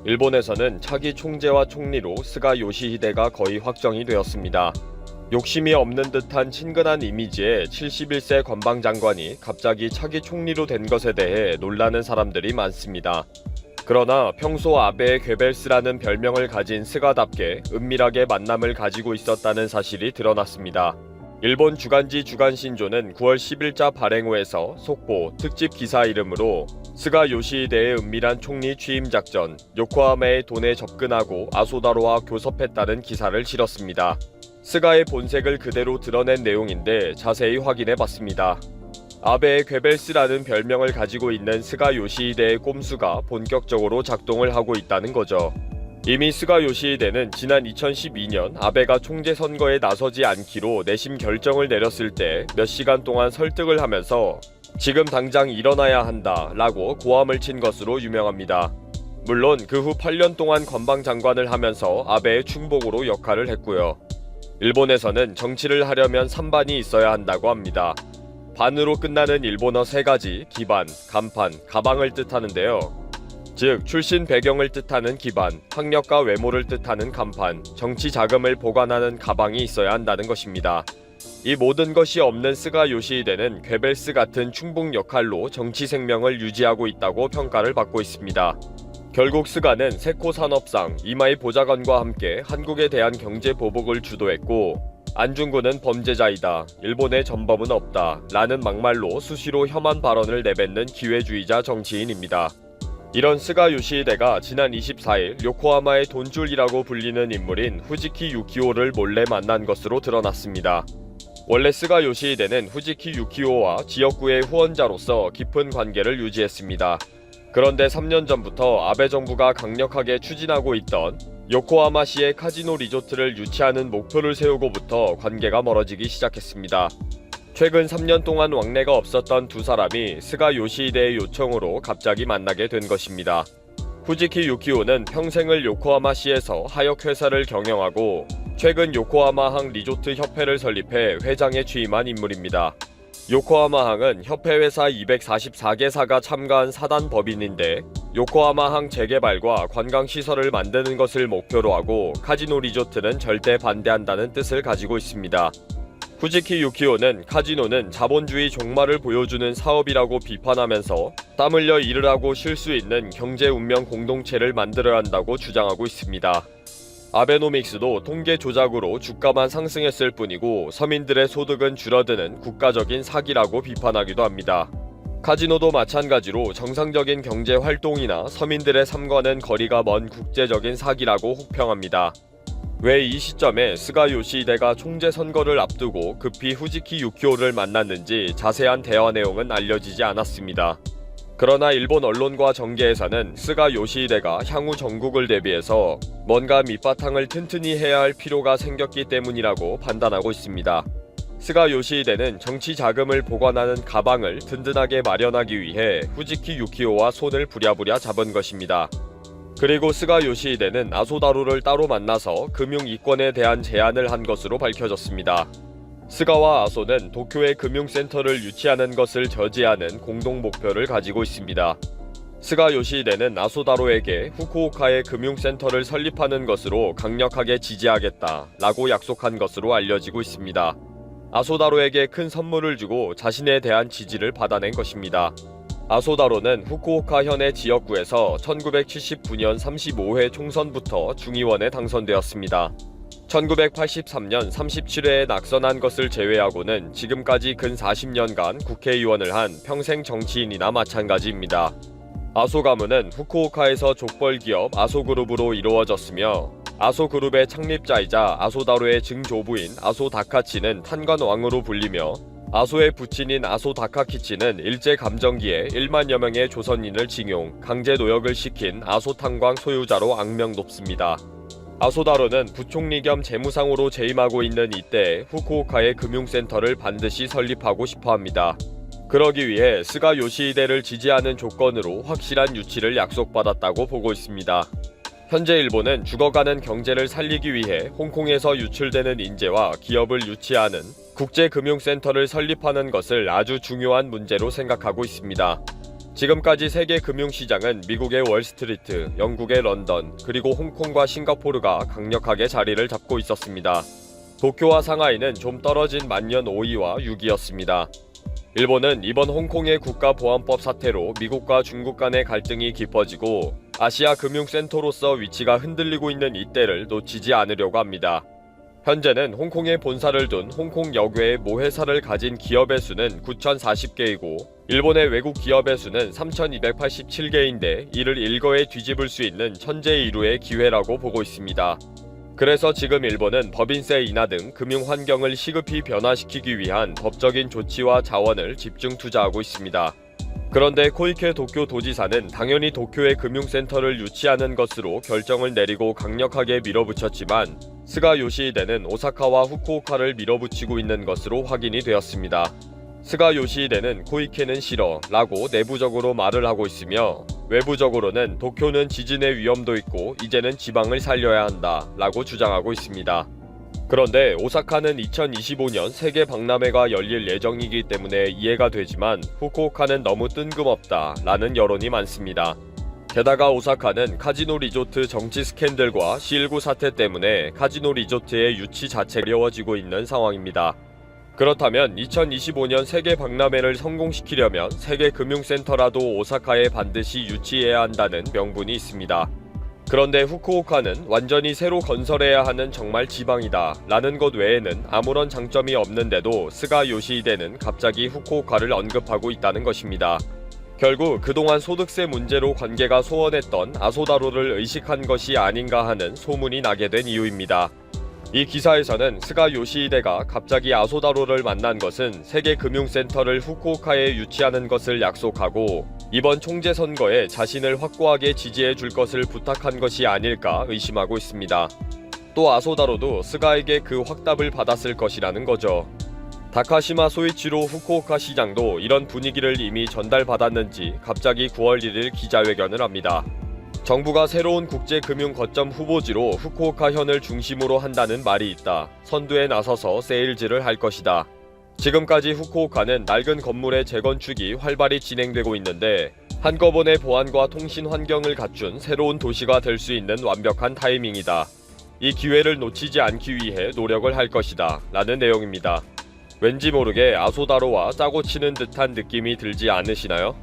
일본에서는 차기 총재와 총리로 스가 요시히데가 거의 확정이 되었습니다. 욕심이 없는 듯한 친근한 이미지의 71세 관방장관이 갑자기 차기 총리로 된 것에 대해 놀라는 사람들이 많습니다. 그러나 평소 아베의 괴벨스라는 별명을 가진 스가답게 은밀하게 만남을 가지고 있었다는 사실이 드러났습니다. 일본 주간지 주간신조는 9월 10일자 발행호에서 속보, 특집 기사 이름으로 스가 요시히데의 은밀한 총리 취임 작전, 요코하마의 돈에 접근하고 아소다로와 교섭했다는 기사를 실었습니다. 스가의 본색을 그대로 드러낸 내용인데 자세히 확인해봤습니다. 아베의 괴벨스라는 별명을 가지고 있는 스가 요시히데의 꼼수가 본격적으로 작동을 하고 있다는 거죠. 이미 스가 요시히데는 지난 2012년 아베가 총재 선거에 나서지 않기로 내심 결정을 내렸을 때 몇 시간 동안 설득을 하면서 지금 당장 일어나야 한다 라고 고함을 친 것으로 유명합니다. 물론 그 후 8년 동안 관방장관을 하면서 아베의 충복으로 역할을 했고요. 일본에서는 정치를 하려면 3반이 있어야 한다고 합니다. 반으로 끝나는 일본어 3가지, 기반, 간판, 가방을 뜻하는데요. 즉 출신 배경을 뜻하는 기반, 학력과 외모를 뜻하는 간판, 정치 자금을 보관하는 가방이 있어야 한다는 것입니다. 이 모든 것이 없는 스가 요시히데는 괴벨스 같은 충북 역할로 정치 생명을 유지하고 있다고 평가를 받고 있습니다. 결국 스가는 세코 산업상 이마이 보좌관과 함께 한국에 대한 경제 보복을 주도했고 안중근은 범죄자이다, 일본에 전범은 없다 라는 막말로 수시로 혐한 발언을 내뱉는 기회주의자 정치인입니다. 이런 스가 요시히데가 지난 24일 요코하마의 돈줄이라고 불리는 인물인 후지키 유키오를 몰래 만난 것으로 드러났습니다. 원래 스가 요시히데는 후지키 유키오와 지역구의 후원자로서 깊은 관계를 유지했습니다. 그런데 3년 전부터 아베 정부가 강력하게 추진하고 있던 요코하마시의 카지노 리조트를 유치하는 목표를 세우고부터 관계가 멀어지기 시작했습니다. 최근 3년 동안 왕래가 없었던 두 사람이 스가 요시히데의 요청으로 갑자기 만나게 된 것입니다. 후지키 유키오는 평생을 요코하마시에서 하역회사를 경영하고 최근 요코하마항 리조트 협회를 설립해 회장에 취임한 인물입니다. 요코하마항은 협회회사 244개사가 참가한 사단 법인인데 요코하마항 재개발과 관광시설을 만드는 것을 목표로 하고 카지노 리조트는 절대 반대한다는 뜻을 가지고 있습니다. 후지키 유키오는 카지노는 자본주의 종말을 보여주는 사업이라고 비판하면서 땀 흘려 일을 하고 쉴 수 있는 경제 운명 공동체를 만들어야 한다고 주장하고 있습니다. 아베노믹스도 통계 조작으로 주가만 상승했을 뿐이고 서민들의 소득은 줄어드는 국가적인 사기라고 비판하기도 합니다. 카지노도 마찬가지로 정상적인 경제 활동이나 서민들의 삶과는 거리가 먼 국제적인 사기라고 혹평합니다. 왜 이 시점에 스가 요시히데가 총재 선거를 앞두고 급히 후지키 유키오를 만났는지 자세한 대화 내용은 알려지지 않았습니다. 그러나 일본 언론과 정계에서는 스가 요시히데가 향후 정국을 대비해서 뭔가 밑바탕을 튼튼히 해야 할 필요가 생겼기 때문이라고 판단하고 있습니다. 스가 요시히데는 정치 자금을 보관하는 가방을 든든하게 마련하기 위해 후지키 유키오와 손을 부랴부랴 잡은 것입니다. 그리고 스가 요시히데는 아소다로를 따로 만나서 금융 이권에 대한 제안을 한 것으로 밝혀졌습니다. 스가와 아소는 도쿄에 금융센터를 유치하는 것을 저지하는 공동 목표를 가지고 있습니다. 스가 요시히데는 아소다로에게 후쿠오카에 금융센터를 설립하는 것으로 강력하게 지지하겠다라고 약속한 것으로 알려지고 있습니다. 아소다로에게 큰 선물을 주고 자신에 대한 지지를 받아낸 것입니다. 아소다로는 후쿠오카 현의 지역구에서 1979년 35회 총선부터 중의원에 당선되었습니다. 1983년 37회에 낙선한 것을 제외하고는 지금까지 근 40년간 국회의원을 한 평생 정치인이나 마찬가지입니다. 아소 가문은 후쿠오카에서 족벌기업 아소그룹으로 이루어졌으며 아소그룹의 창립자이자 아소다로의 증조부인 아소다카치는 탄관왕으로 불리며 아소의 부친인 아소다카키치는 일제감정기에 1만여 명의 조선인을 징용, 강제 노역을 시킨 아소탄광 소유자로 악명 높습니다. 아소다로는 부총리 겸 재무상으로 재임하고 있는 이때 후쿠오카의 금융센터를 반드시 설립하고 싶어합니다. 그러기 위해 스가 요시히데를 지지하는 조건으로 확실한 유치를 약속받았다고 보고 있습니다. 현재 일본은 죽어가는 경제를 살리기 위해 홍콩에서 유출되는 인재와 기업을 유치하는 국제금융센터를 설립하는 것을 아주 중요한 문제로 생각하고 있습니다. 지금까지 세계 금융시장은 미국의 월스트리트, 영국의 런던, 그리고 홍콩과 싱가포르가 강력하게 자리를 잡고 있었습니다. 도쿄와 상하이는 좀 떨어진 만년 5위와 6위였습니다. 일본은 이번 홍콩의 국가보안법 사태로 미국과 중국 간의 갈등이 깊어지고 아시아 금융센터로서 위치가 흔들리고 있는 이때를 놓치지 않으려고 합니다. 현재는 홍콩에 본사를 둔 홍콩 여교의 모회사를 가진 기업의 수는 9,040개이고 일본의 외국 기업의 수는 3,287개인데 이를 일거에 뒤집을 수 있는 천재일우의 기회라고 보고 있습니다. 그래서 지금 일본은 법인세 인하 등 금융 환경을 시급히 변화시키기 위한 법적인 조치와 자원을 집중 투자하고 있습니다. 그런데 코이케 도쿄 도지사는 당연히 도쿄에 금융센터를 유치하는 것으로 결정을 내리고 강력하게 밀어붙였지만 스가 요시히데는 오사카와 후쿠오카를 밀어붙이고 있는 것으로 확인이 되었습니다. 스가 요시히데는 코이케는 싫어 라고 내부적으로 말을 하고 있으며 외부적으로는 도쿄는 지진의 위험도 있고 이제는 지방을 살려야 한다 라고 주장하고 있습니다. 그런데 오사카는 2025년 세계 박람회가 열릴 예정이기 때문에 이해가 되지만 후쿠오카는 너무 뜬금없다 라는 여론이 많습니다. 게다가 오사카는 카지노 리조트 정치 스캔들과 C19 사태 때문에 카지노 리조트의 유치 자체가 어려워지고 있는 상황입니다. 그렇다면 2025년 세계 박람회를 성공시키려면 세계 금융센터라도 오사카에 반드시 유치해야 한다는 명분이 있습니다. 그런데 후쿠오카는 완전히 새로 건설해야 하는 정말 지방이다 라는 것 외에는 아무런 장점이 없는데도 스가 요시히데는 갑자기 후쿠오카를 언급하고 있다는 것입니다. 결국 그동안 소득세 문제로 관계가 소원했던 아소다로를 의식한 것이 아닌가 하는 소문이 나게 된 이유입니다. 이 기사에서는 스가 요시히데가 갑자기 아소다로를 만난 것은 세계 금융센터를 후쿠오카에 유치하는 것을 약속하고 이번 총재 선거에 자신을 확고하게 지지해 줄 것을 부탁한 것이 아닐까 의심하고 있습니다. 또 아소다로도 스가에게 그 확답을 받았을 것이라는 거죠. 다카시마 소이치로 후쿠오카 시장도 이런 분위기를 이미 전달받았는지 갑자기 9월 1일 기자회견을 합니다. 정부가 새로운 국제금융 거점 후보지로 후쿠오카현을 중심으로 한다는 말이 있다. 선두에 나서서 세일즈를 할 것이다. 지금까지 후쿠오카는 낡은 건물의 재건축이 활발히 진행되고 있는데 한꺼번에 보안과 통신 환경을 갖춘 새로운 도시가 될 수 있는 완벽한 타이밍이다. 이 기회를 놓치지 않기 위해 노력을 할 것이다. 라는 내용입니다. 왠지 모르게 아소다로와 짜고 치는 듯한 느낌이 들지 않으시나요?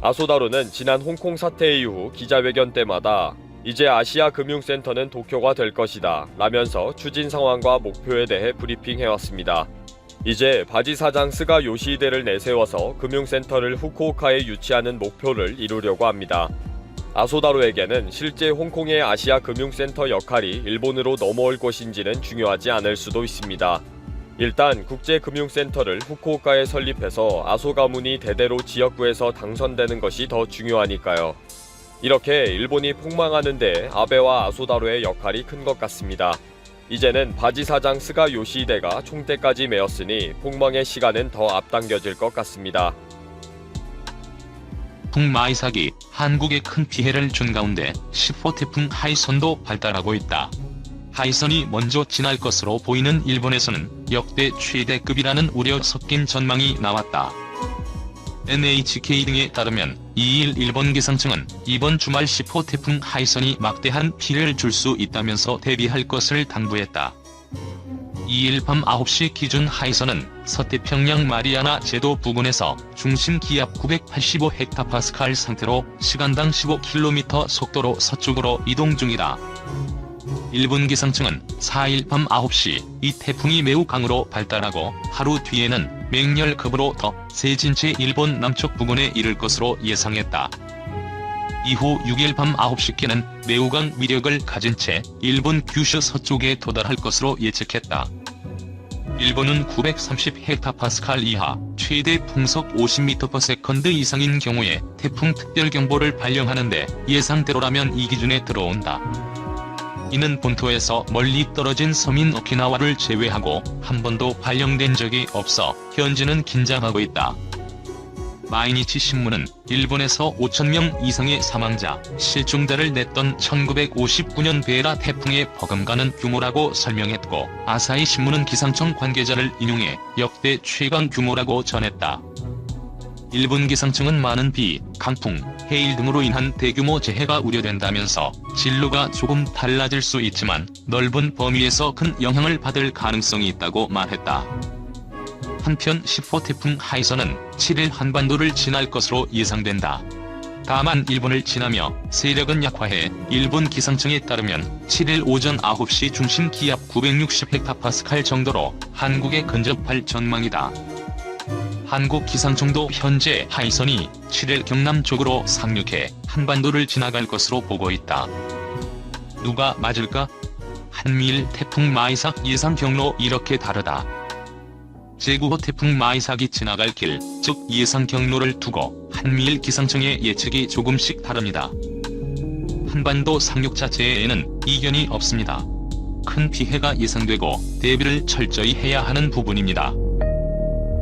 아소다로는 지난 홍콩 사태 이후 기자회견 때마다 이제 아시아 금융센터는 도쿄가 될 것이다 라면서 추진 상황과 목표에 대해 브리핑해왔습니다. 이제 바지 사장 스가 요시히데를 내세워서 금융센터를 후쿠오카에 유치하는 목표를 이루려고 합니다. 아소다로에게는 실제 홍콩의 아시아 금융센터 역할이 일본으로 넘어올 것인지는 중요하지 않을 수도 있습니다. 일단 국제금융센터를 후쿠오카에 설립해서 아소 가문이 대대로 지역구에서 당선되는 것이 더 중요하니까요. 이렇게 일본이 폭망하는데 아베와 아소다로의 역할이 큰 것 같습니다. 이제는 바지 사장 스가 요시히데가 총대까지 메었으니 폭망의 시간은 더 앞당겨질 것 같습니다. 북마이삭이 한국에 큰 피해를 준 가운데 10호 태풍 하이선도 발달하고 있다. 하이선이 먼저 지날 것으로 보이는 일본에서는 역대 최대급이라는 우려 섞인 전망이 나왔다. NHK 등에 따르면 2일 일본 기상청은 이번 주말 10호 태풍 하이선이 막대한 피해를 줄 수 있다면서 대비할 것을 당부했다. 2일 밤 9시 기준 하이선은 서태평양 마리아나 제도 부근에서 중심 기압 985헥타파스칼 상태로 시간당 15km 속도로 서쪽으로 이동 중이다. 일본 기상청은 4일 밤 9시 이 태풍이 매우 강으로 발달하고 하루 뒤에는 맹렬급으로 더 세진 채 일본 남쪽 부근에 이를 것으로 예상했다. 이후 6일 밤 9시께는 매우 강 위력을 가진 채 일본 규슈 서쪽에 도달할 것으로 예측했다. 일본은 930헥타파스칼 이하 최대 풍속 50m/s 이상인 경우에 태풍 특별경보를 발령하는데 예상대로라면 이 기준에 들어온다. 이는 본토에서 멀리 떨어진 섬인 오키나와를 제외하고 한 번도 발령된 적이 없어 현지는 긴장하고 있다. 마이니치 신문은 일본에서 5,000명 이상의 사망자, 실종자를 냈던 1959년 베라 태풍에 버금가는 규모라고 설명했고 아사히 신문은 기상청 관계자를 인용해 역대 최강 규모라고 전했다. 일본 기상청은 많은 비, 강풍, 해일 등으로 인한 대규모 재해가 우려된다면서 진로가 조금 달라질 수 있지만 넓은 범위에서 큰 영향을 받을 가능성이 있다고 말했다. 한편 10호 태풍 하이선은 7일 한반도를 지날 것으로 예상된다. 다만 일본을 지나며 세력은 약화해 일본 기상청에 따르면 7일 오전 9시 중심 기압 960헥타파스칼 정도로 한국에 근접할 전망이다. 한국 기상청도 현재 하이선이 7일 경남 쪽으로 상륙해 한반도를 지나갈 것으로 보고 있다. 누가 맞을까? 한미일 태풍 마이삭 예상 경로 이렇게 다르다. 제9호 태풍 마이삭이 지나갈 길, 즉 예상 경로를 두고 한미일 기상청의 예측이 조금씩 다릅니다. 한반도 상륙 자체에는 이견이 없습니다. 큰 피해가 예상되고 대비를 철저히 해야 하는 부분입니다.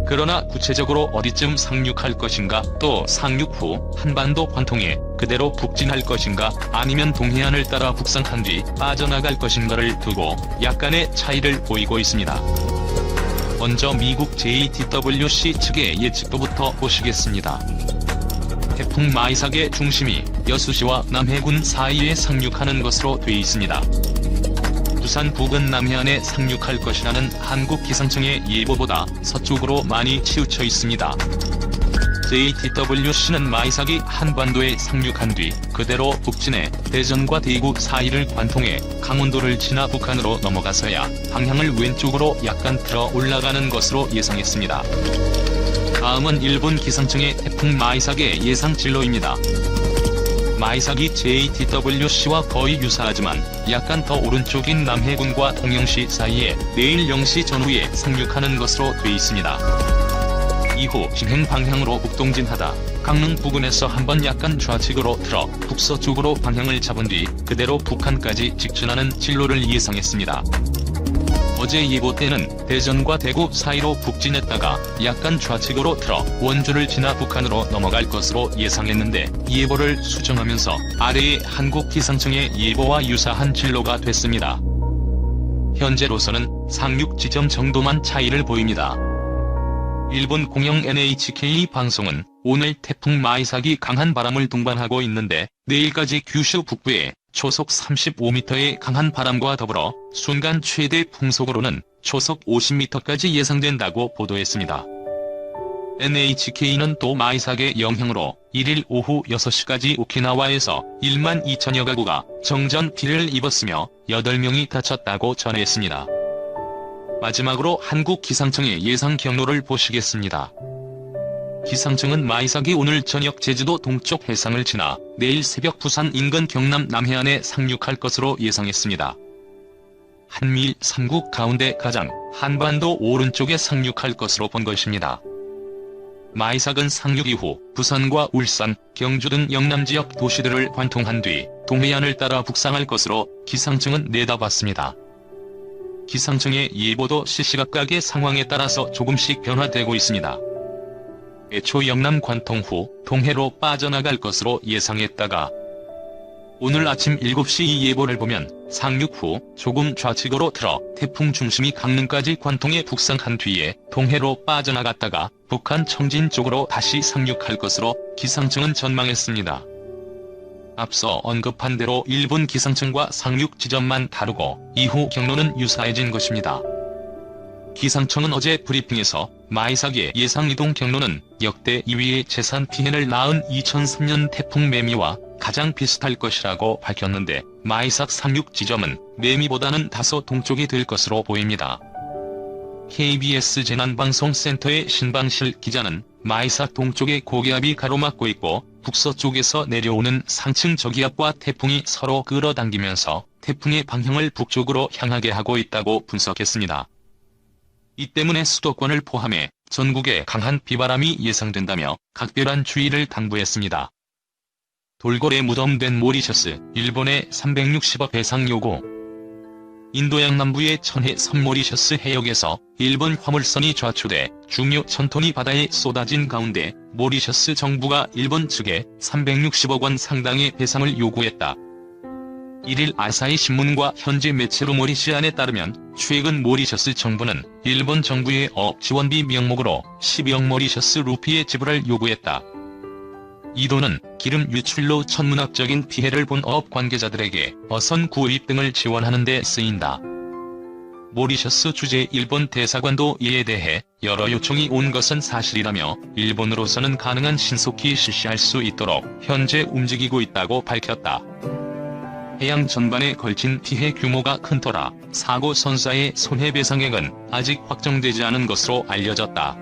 그러나 구체적으로 어디쯤 상륙할 것인가, 또 상륙 후 한반도 관통에 그대로 북진할 것인가, 아니면 동해안을 따라 북상한 뒤 빠져나갈 것인가를 두고 약간의 차이를 보이고 있습니다. 먼저 미국 JTWC 측의 예측도부터 보시겠습니다. 태풍 마이삭의 중심이 여수시와 남해군 사이에 상륙하는 것으로 돼 있습니다. 부산 부근 남해안에 상륙할 것이라는 한국 기상청의 예보보다 서쪽으로 많이 치우쳐 있습니다. JTWC는 마이삭이 한반도에 상륙한 뒤 그대로 북진해 대전과 대구 사이를 관통해 강원도를 지나 북한으로 넘어가서야 방향을 왼쪽으로 약간 틀어 올라가는 것으로 예상했습니다. 다음은 일본 기상청의 태풍 마이삭의 예상 진로입니다. 마이삭이 JTWC와 거의 유사하지만 약간 더 오른쪽인 남해군과 통영시 사이에 내일 0시 전후에 상륙하는 것으로 돼 있습니다. 이후 진행 방향으로 북동진하다 강릉 부근에서 한번 약간 좌측으로 틀어 북서쪽으로 방향을 잡은 뒤 그대로 북한까지 직진하는 진로를 예상했습니다. 어제 예보 때는 대전과 대구 사이로 북진했다가 약간 좌측으로 틀어 원주를 지나 북한으로 넘어갈 것으로 예상했는데 예보를 수정하면서 아래의 한국 기상청의 예보와 유사한 진로가 됐습니다. 현재로서는 상륙 지점 정도만 차이를 보입니다. 일본 공영 NHK 방송은 오늘 태풍 마이삭이 강한 바람을 동반하고 있는데 내일까지 규슈 북부에 초속 35m의 강한 바람과 더불어 순간 최대 풍속으로는 초속 50m까지 예상된다고 보도했습니다. NHK는 또 마이삭의 영향으로 1일 오후 6시까지 오키나와에서 1만 2천여 가구가 정전 피해를 입었으며 8명이 다쳤다고 전했습니다. 마지막으로 한국 기상청의 예상 경로를 보시겠습니다. 기상청은 마이삭이 오늘 저녁 제주도 동쪽 해상을 지나 내일 새벽 부산 인근 경남 남해안에 상륙할 것으로 예상했습니다. 한미일 3국 가운데 가장 한반도 오른쪽에 상륙할 것으로 본 것입니다. 마이삭은 상륙 이후 부산과 울산, 경주 등 영남 지역 도시들을 관통한 뒤 동해안을 따라 북상할 것으로 기상청은 내다봤습니다. 기상청의 예보도 시시각각의 상황에 따라서 조금씩 변화되고 있습니다. 애초 영남 관통 후 동해로 빠져나갈 것으로 예상했다가 오늘 아침 7시 이 예보를 보면 상륙 후 조금 좌측으로 틀어 태풍 중심이 강릉까지 관통해 북상한 뒤에 동해로 빠져나갔다가 북한 청진 쪽으로 다시 상륙할 것으로 기상청은 전망했습니다. 앞서 언급한 대로 일본 기상청과 상륙 지점만 다르고 이후 경로는 유사해진 것입니다. 기상청은 어제 브리핑에서 마이삭의 예상 이동 경로는 역대 2위의 재산 피해를 낳은 2003년 태풍 매미와 가장 비슷할 것이라고 밝혔는데 마이삭 상륙 지점은 매미보다는 다소 동쪽이 될 것으로 보입니다. KBS 재난방송센터의 신방실 기자는 마이삭 동쪽에 고기압이 가로막고 있고 북서쪽에서 내려오는 상층 저기압과 태풍이 서로 끌어당기면서 태풍의 방향을 북쪽으로 향하게 하고 있다고 분석했습니다. 이 때문에 수도권을 포함해 전국에 강한 비바람이 예상된다며 각별한 주의를 당부했습니다. 돌고래 무덤된 모리셔스, 일본의 360억 배상 요구. 인도양 남부의 천해 섬 모리셔스 해역에서 일본 화물선이 좌초돼 중유 1000톤이 바다에 쏟아진 가운데 모리셔스 정부가 일본 측에 360억 원 상당의 배상을 요구했다. 1일 아사히 신문과 현지 매체 루모리시안에 따르면 최근 모리셔스 정부는 일본 정부의 어업 지원비 명목으로 12억 모리셔스 루피의 지불을 요구했다. 이 돈은 기름 유출로 천문학적인 피해를 본 어업 관계자들에게 어선 구입 등을 지원하는 데 쓰인다. 모리셔스 주재 일본 대사관도 이에 대해 여러 요청이 온 것은 사실이라며 일본으로서는 가능한 신속히 실시할 수 있도록 현재 움직이고 있다고 밝혔다. 해양 전반에 걸친 피해 규모가 큰 터라 사고 선사의 손해배상액은 아직 확정되지 않은 것으로 알려졌다.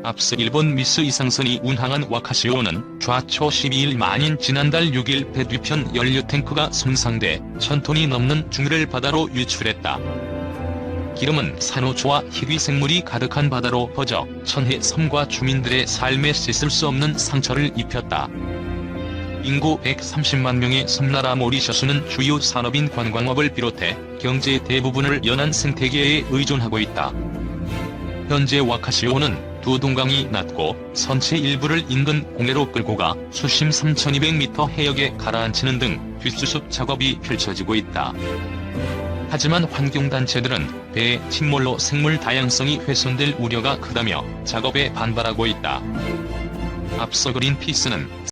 앞서 일본 미스 이상선이 운항한 와카시오는 좌초 12일 만인 지난달 6일 배 뒤편 연료 탱크가 손상돼 1000톤이 넘는 중유를 바다로 유출했다. 기름은 산호초와 희귀생물이 가득한 바다로 퍼져 천해 섬과 주민들의 삶에 씻을 수 없는 상처를 입혔다. 인구 130만 명의 섬나라 모리셔스는 주요 산업인 관광업을 비롯해 경제의 대부분을 연안 생태계에 의존하고 있다. 현재 와카시오는 두 동강이 낮고 선체 일부를 인근 공해로 끌고 가 수심 3200m 해역에 가라앉히는 등 뒷수습 작업이 펼쳐지고 있다. 하지만 환경단체들은 배의 침몰로 생물 다양성이 훼손될 우려가 크다며 작업에 반발하고 있다. 앞서 그린피스는